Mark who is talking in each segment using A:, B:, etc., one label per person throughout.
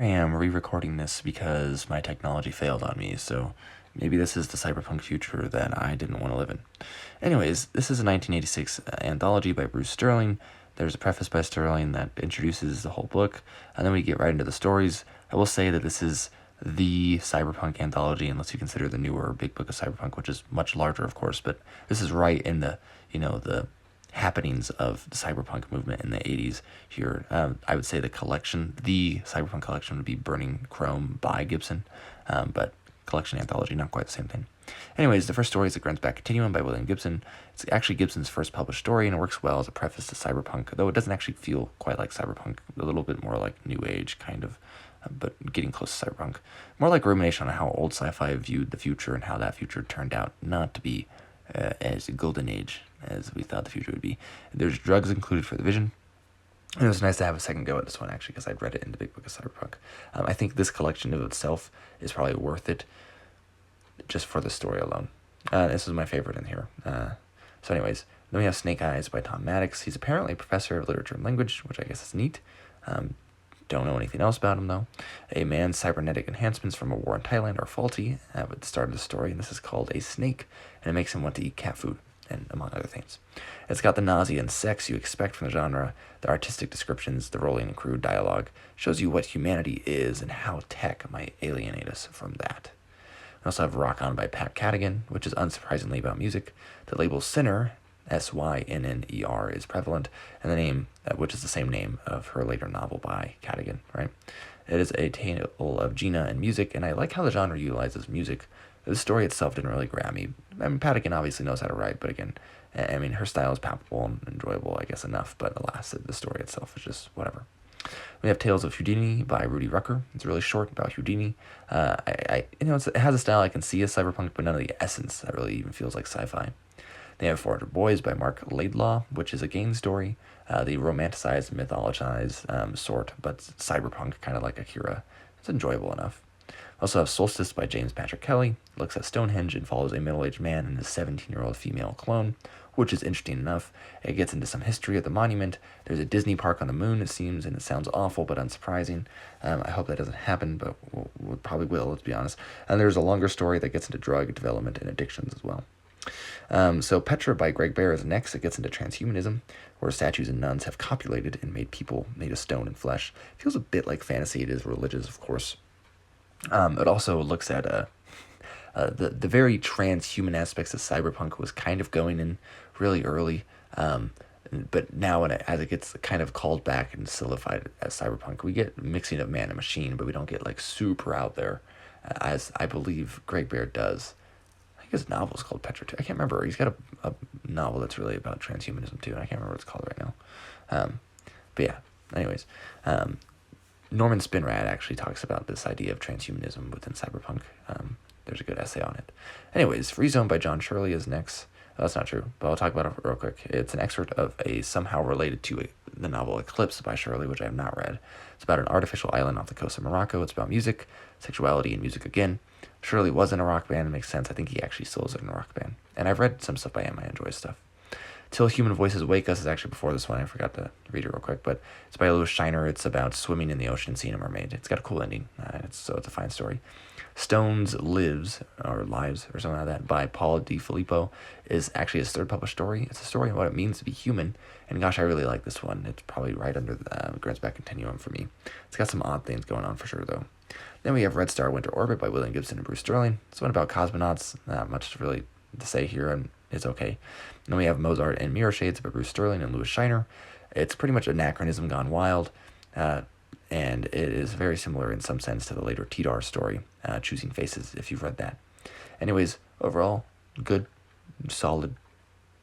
A: I am re-recording this because my technology failed on me, so maybe this is the cyberpunk future that I didn't want to live in. Anyways, this is a 1986 anthology by Bruce Sterling. There's a preface by Sterling that introduces the whole book, and then we get right into the stories. I will say that this is the cyberpunk anthology, unless you consider the newer Big Book of Cyberpunk, which is much larger, of course, but this is right in the happenings of the cyberpunk movement in the 80s here. I would say the cyberpunk collection would be Burning Chrome by Gibson, but collection anthology, not quite the same thing. Anyways, the first story is The Grants Back Continuum by William Gibson. It's actually Gibson's first published story, and it works well as a preface to cyberpunk, though it doesn't actually feel quite like cyberpunk, a little bit more like new age kind of, but getting close to cyberpunk. More like rumination on how old sci-fi viewed the future and how that future turned out not to be as a golden age as we thought the future would be. There's drugs included for the vision. And it was nice to have a second go at this one, actually, because I'd read it in the Big Book of Cyberpunk. I think this collection of itself is probably worth it just for the story alone. This is my favorite in here. So anyways, then we have Snake Eyes by Tom Maddox. He's apparently a professor of literature and language, which I guess is neat. Don't know anything else about him, though. A man's cybernetic enhancements from a war in Thailand are faulty at the start of the story, and this is called a snake, and it makes him want to eat cat food, and among other things. It's got the nausea and sex you expect from the genre, the artistic descriptions, the rolling and crude dialogue, shows you what humanity is and how tech might alienate us from that. We also have Rock On by Pat Cadigan, which is unsurprisingly about music. The label Sinner, Synner, is prevalent, and the name, which is the same name of her later novel by Cadigan, right? It is a tale of Gina and music, and I like how the genre utilizes music. The story itself didn't really grab me. I mean, Cadigan obviously knows how to write, but again, I mean, her style is palpable and enjoyable, I guess, enough, but alas, the story itself is just whatever. We have Tales of Houdini by Rudy Rucker. It's really short, about Houdini. It has a style I can see as cyberpunk, but none of the essence that really even feels like sci-fi. They have 400 Boys by Mark Laidlaw, which is a game story, the romanticized, mythologized sort, but cyberpunk, kind of like Akira. It's enjoyable enough. Also have Solstice by James Patrick Kelly. It looks at Stonehenge and follows a middle-aged man and his 17-year-old female clone, which is interesting enough. It gets into some history of the monument. There's a Disney park on the moon, it seems, and it sounds awful but unsurprising. I hope that doesn't happen, but we probably will, let's be honest. And there's a longer story that gets into drug development and addictions as well. So Petra by Greg Bear is next. It gets into transhumanism, where statues and nuns have copulated and made people made of stone and flesh. It feels a bit like fantasy. It is religious, of course. It also looks at the very transhuman aspects of cyberpunk was kind of going in really early, but now as it gets kind of called back and solidified as cyberpunk, we get mixing of man and machine, but we don't get like super out there, as I believe Greg Bear does. I think his novel is called Petra too. I can't remember. He's got a novel that's really about transhumanism too, and I can't remember what it's called right now. But yeah, anyways. Norman Spinrad actually talks about this idea of transhumanism within cyberpunk. There's a good essay on it. Anyways, Free Zone by John Shirley is next. Oh, that's not true, but I'll talk about it real quick. It's an excerpt of a somehow related to the novel Eclipse by Shirley, which I have not read. It's about an artificial island off the coast of Morocco. It's about music, sexuality, and music again. Shirley was in a rock band. It makes sense. I think he actually still is in a rock band. And I've read some stuff by him. I enjoy his stuff. Till Human Voices Wake Us is actually before this one. I forgot to read it real quick, but it's by Louis Shiner. It's about swimming in the ocean, seeing a mermaid. It's got a cool ending, so it's a fine story. Stones Lives, or something like that, by Paul Di Filippo, is actually his third published story. It's a story of what it means to be human, and gosh, I really like this one. It's probably right under the Grants Back Continuum for me. It's got some odd things going on for sure, though. Then we have Red Star Winter Orbit by William Gibson and Bruce Sterling. It's one about cosmonauts. Not much really to say here, and it's okay. Then we have Mozart and Mirrorshades by Bruce Sterling and Louis Shiner. It's pretty much anachronism gone wild, and it is very similar in some sense to the later Tidar story, Choosing Faces, if you've read that. Anyways, overall, good, solid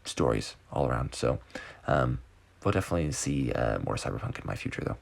A: stories all around. So we'll definitely see more cyberpunk in my future, though.